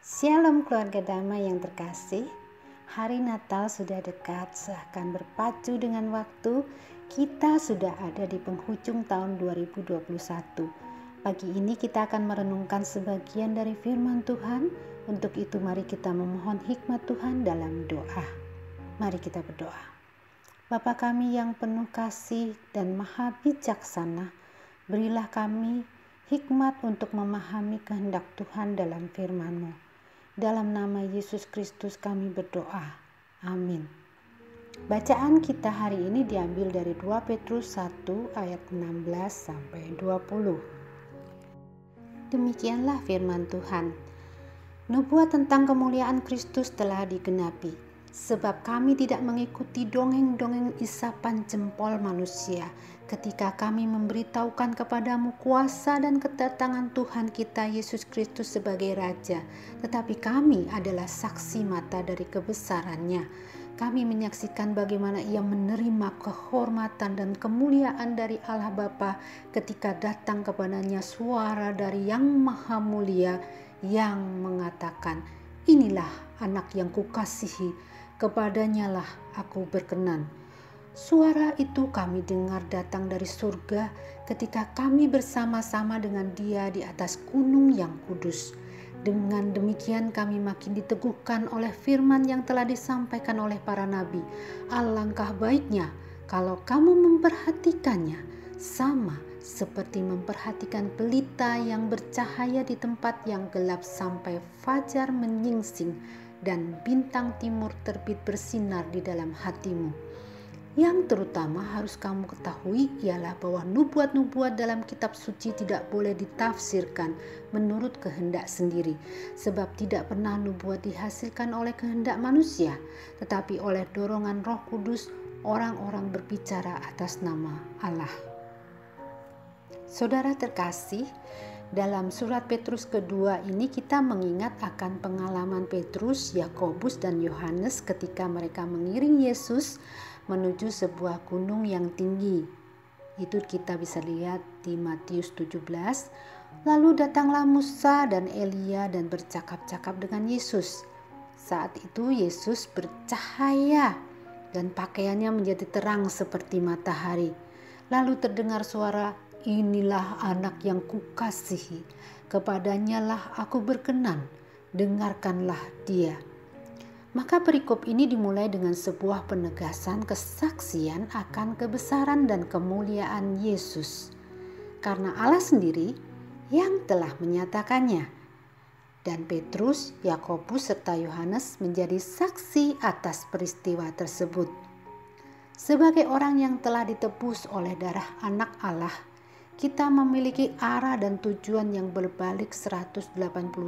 Shalom keluarga damai yang terkasih. Hari Natal sudah dekat, seakan berpacu dengan waktu. Kita sudah ada di penghujung tahun 2021. Pagi ini kita akan merenungkan sebagian dari firman Tuhan. Untuk itu mari kita memohon hikmat Tuhan dalam doa. Mari kita berdoa. Bapa kami yang penuh kasih dan maha bijaksana, berilah kami hikmat untuk memahami kehendak Tuhan dalam firman-Mu. Dalam nama Yesus Kristus kami berdoa. Amin. Bacaan kita hari ini diambil dari 2 Petrus 1 ayat 16 sampai 20. Demikianlah firman Tuhan. Nubuat tentang kemuliaan Kristus telah digenapi, sebab kami tidak mengikuti dongeng-dongeng isapan jempol manusia ketika kami memberitahukan kepadamu kuasa dan kedatangan Tuhan kita Yesus Kristus sebagai Raja, tetapi kami adalah saksi mata dari kebesarannya. Kami menyaksikan bagaimana Ia menerima kehormatan dan kemuliaan dari Allah Bapa ketika datang kepadanya suara dari Yang Maha Mulia yang mengatakan, "Inilah anak yang kukasihi, kepadanyalah aku berkenan." Suara itu kami dengar datang dari surga ketika kami bersama-sama dengan Dia di atas gunung yang kudus. Dengan demikian kami makin diteguhkan oleh firman yang telah disampaikan oleh para nabi. Alangkah baiknya kalau kamu memperhatikannya sama seperti memperhatikan pelita yang bercahaya di tempat yang gelap sampai fajar menyingsing dan bintang timur terbit bersinar di dalam hatimu. Yang terutama harus kamu ketahui ialah bahwa nubuat-nubuat dalam kitab suci tidak boleh ditafsirkan menurut kehendak sendiri, sebab tidak pernah nubuat dihasilkan oleh kehendak manusia, tetapi oleh dorongan Roh Kudus orang-orang berbicara atas nama Allah. Saudara terkasih, dalam surat Petrus kedua ini kita mengingat akan pengalaman Petrus, Yakobus, dan Yohanes ketika mereka mengiring Yesus menuju sebuah gunung yang tinggi. Itu kita bisa lihat di Matius 17. Lalu datanglah Musa dan Elia dan bercakap-cakap dengan Yesus. Saat itu Yesus bercahaya dan pakaiannya menjadi terang seperti matahari. Lalu terdengar suara, "Inilah anak yang kukasihi, kepadanyalah aku berkenan, dengarkanlah dia." Maka perikop ini dimulai dengan sebuah penegasan kesaksian akan kebesaran dan kemuliaan Yesus. Karena Allah sendiri yang telah menyatakannya. Dan Petrus, Yakobus, serta Yohanes menjadi saksi atas peristiwa tersebut. Sebagai orang yang telah ditebus oleh darah anak Allah, kita memiliki arah dan tujuan yang berbalik 180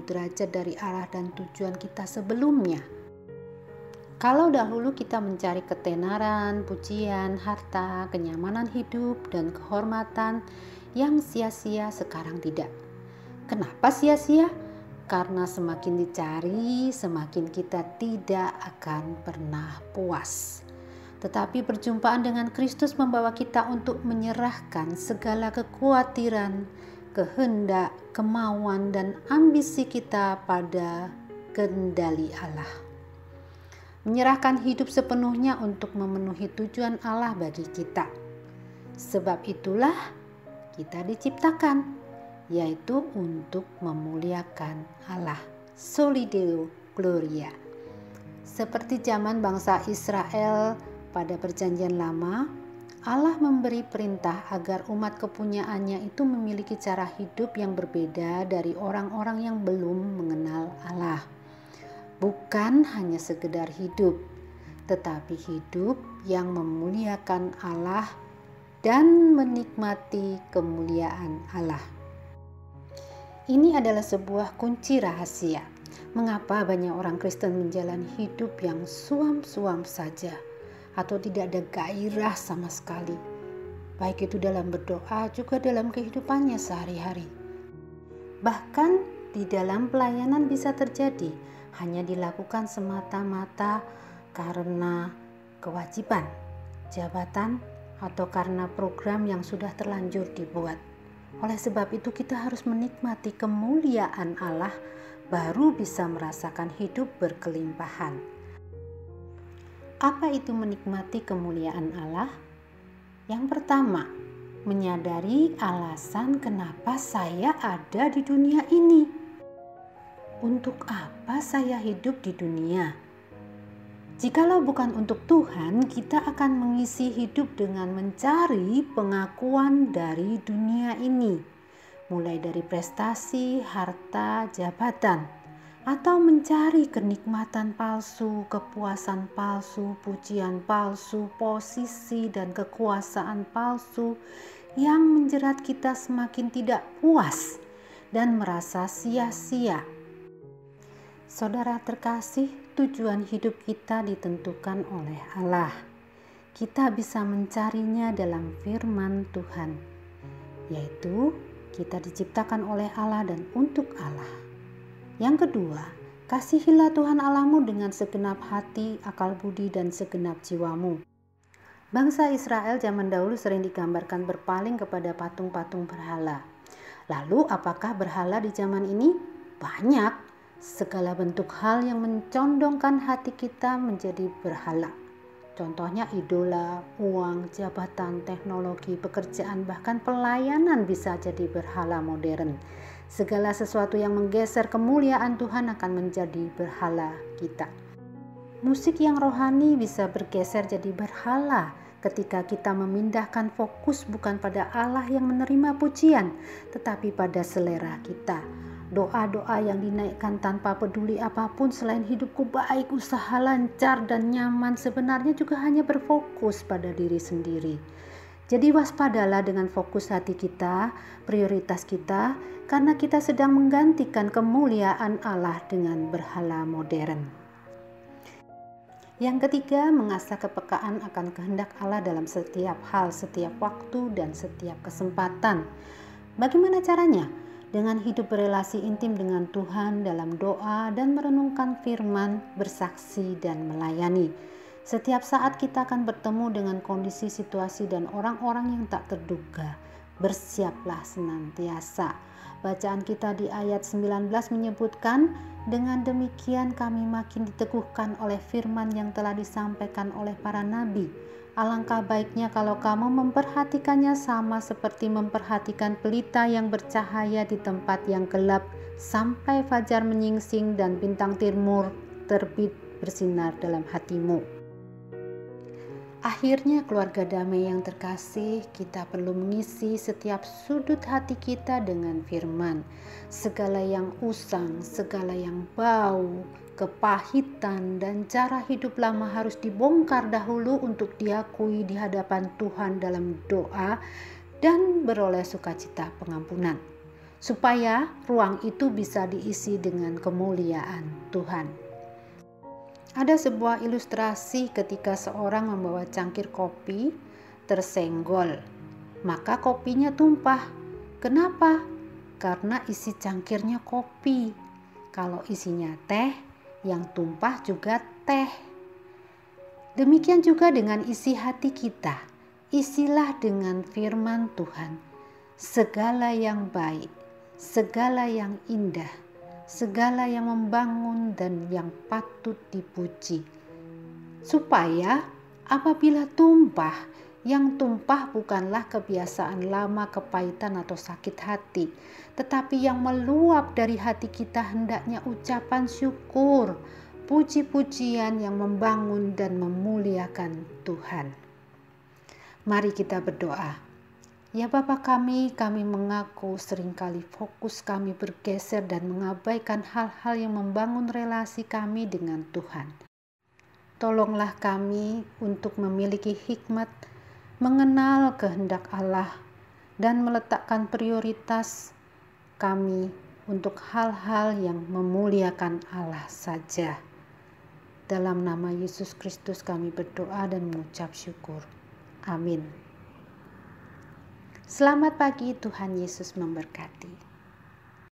derajat dari arah dan tujuan kita sebelumnya. Kalau dahulu kita mencari ketenaran, pujian, harta, kenyamanan hidup, dan kehormatan yang sia-sia, sekarang tidak. Kenapa sia-sia? Karena semakin dicari, semakin kita tidak akan pernah puas. Tetapi perjumpaan dengan Kristus membawa kita untuk menyerahkan segala kekhawatiran, kehendak, kemauan, dan ambisi kita pada kendali Allah. Menyerahkan hidup sepenuhnya untuk memenuhi tujuan Allah bagi kita. Sebab itulah kita diciptakan, yaitu untuk memuliakan Allah. Soli Deo Gloria. Seperti zaman bangsa Israel pada Perjanjian Lama, Allah memberi perintah agar umat kepunyaannya itu memiliki cara hidup yang berbeda dari orang-orang yang belum mengenal Allah. Bukan hanya sekedar hidup, tetapi hidup yang memuliakan Allah dan menikmati kemuliaan Allah. Ini adalah sebuah kunci rahasia. Mengapa banyak orang Kristen menjalani hidup yang suam-suam saja atau tidak ada gairah sama sekali, baik itu dalam berdoa juga dalam kehidupannya sehari-hari. Bahkan di dalam pelayanan bisa terjadi hanya dilakukan semata-mata karena kewajiban, jabatan, atau karena program yang sudah terlanjur dibuat. Oleh sebab itu kita harus menikmati kemuliaan Allah baru bisa merasakan hidup berkelimpahan. Apa itu menikmati kemuliaan Allah? Yang pertama, menyadari alasan kenapa saya ada di dunia ini. Untuk apa saya hidup di dunia? Jikalau bukan untuk Tuhan, kita akan mengisi hidup dengan mencari pengakuan dari dunia ini, mulai dari prestasi, harta, jabatan, atau mencari kenikmatan palsu, kepuasan palsu, pujian palsu, posisi dan kekuasaan palsu yang menjerat kita semakin tidak puas dan merasa sia-sia. Saudara terkasih, tujuan hidup kita ditentukan oleh Allah. Kita bisa mencarinya dalam firman Tuhan, yaitu kita diciptakan oleh Allah dan untuk Allah. Yang kedua, kasihilah Tuhan Allahmu dengan segenap hati, akal budi, dan segenap jiwamu. Bangsa Israel zaman dahulu sering digambarkan berpaling kepada patung-patung berhala. Lalu apakah berhala di zaman ini? Banyak. Segala bentuk hal yang mencondongkan hati kita menjadi berhala. Contohnya idola, uang, jabatan, teknologi, pekerjaan, bahkan pelayanan bisa jadi berhala modern. Segala sesuatu yang menggeser kemuliaan Tuhan akan menjadi berhala kita. Musik yang rohani bisa bergeser jadi berhala ketika kita memindahkan fokus bukan pada Allah yang menerima pujian, tetapi pada selera kita. Doa-doa yang dinaikkan tanpa peduli apapun selain hidupku baik, usaha lancar dan nyaman sebenarnya juga hanya berfokus pada diri sendiri. Jadi waspadalah dengan fokus hati kita, prioritas kita, karena kita sedang menggantikan kemuliaan Allah dengan berhala modern. Yang ketiga, mengasah kepekaan akan kehendak Allah dalam setiap hal, setiap waktu, dan setiap kesempatan. Bagaimana caranya? Dengan hidup berelasi intim dengan Tuhan dalam doa dan merenungkan firman, bersaksi dan melayani. Setiap saat kita akan bertemu dengan kondisi, situasi, dan orang-orang yang tak terduga. Bersiaplah senantiasa. Bacaan kita di ayat 19 menyebutkan, dengan demikian kami makin diteguhkan oleh firman yang telah disampaikan oleh para nabi. Alangkah baiknya kalau kamu memperhatikannya sama seperti memperhatikan pelita yang bercahaya di tempat yang gelap sampai fajar menyingsing dan bintang timur terbit bersinar dalam hatimu. Akhirnya keluarga damai yang terkasih, kita perlu mengisi setiap sudut hati kita dengan firman. Segala yang usang, segala yang bau, kepahitan, dan cara hidup lama harus dibongkar dahulu untuk diakui di hadapan Tuhan dalam doa dan beroleh sukacita pengampunan, supaya ruang itu bisa diisi dengan kemuliaan Tuhan. Ada sebuah ilustrasi ketika seorang membawa cangkir kopi tersenggol, maka kopinya tumpah. Kenapa? Karena isi cangkirnya kopi. Kalau isinya teh, yang tumpah juga teh. Demikian juga dengan isi hati kita. Isilah dengan firman Tuhan. Segala yang baik, segala yang indah, segala yang membangun dan yang patut dipuji. Supaya apabila tumpah, yang tumpah bukanlah kebiasaan lama, kepahitan atau sakit hati, tetapi yang meluap dari hati kita hendaknya ucapan syukur, puji-pujian yang membangun dan memuliakan Tuhan. Mari kita berdoa. Ya Bapa kami mengaku seringkali fokus kami bergeser dan mengabaikan hal-hal yang membangun relasi kami dengan Tuhan. Tolonglah kami untuk memiliki hikmat, mengenal kehendak Allah, dan meletakkan prioritas kami untuk hal-hal yang memuliakan Allah saja. Dalam nama Yesus Kristus kami berdoa dan mengucap syukur. Amin. Selamat pagi, Tuhan Yesus memberkati.